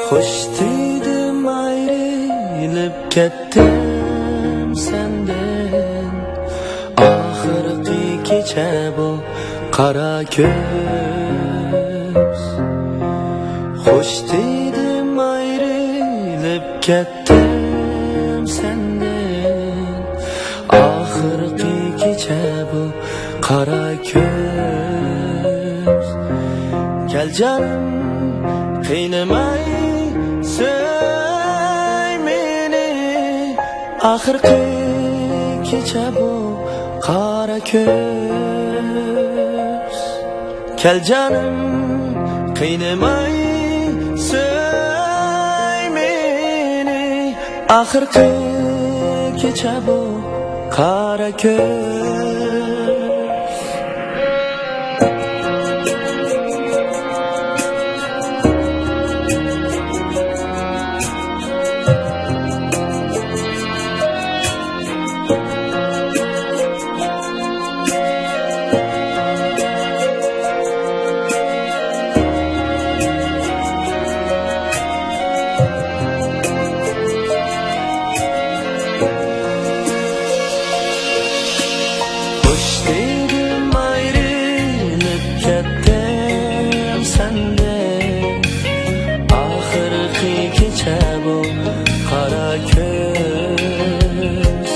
Xush dedim ayrilib ketdim senden. Oxirgi kecha bu qara ko'z. Xush dedim ayrilib ketdim senden. Oxirgi kecha bu qara ko'z. Kel canım qiynamay so'y meni, oxirgi kecha bu qara ko'z. Kel canım qiynamay so'y meni, oxirgi kecha bu qara ko'z. Bu qara ko'z.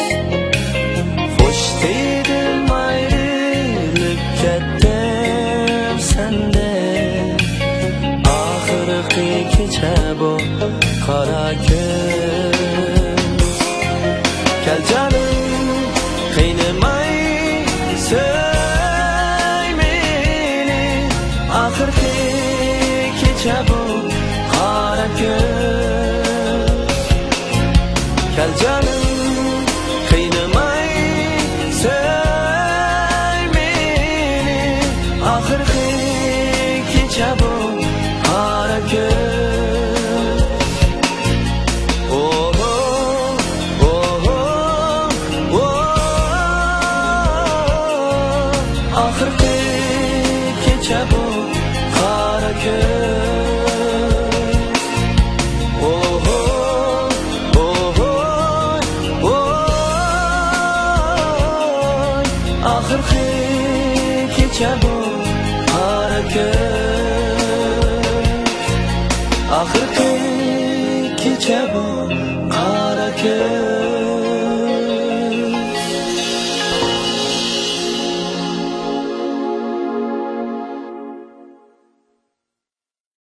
Xush dedim ayrilib ketdim senden. Oxirgi kecha bu qara ko'z. Kel canım qiynamay so'y meni, oxirgi kecha bu qara ko'z. Kel canım qiynamay so'y meni, oxirgi kecha bu qara ko'z. Oh oh oh oh, oxirgi kecha bu qara ko'z. Oxirgi kecha bu qara ko'z. Oxirgi kecha bu qara ko'z.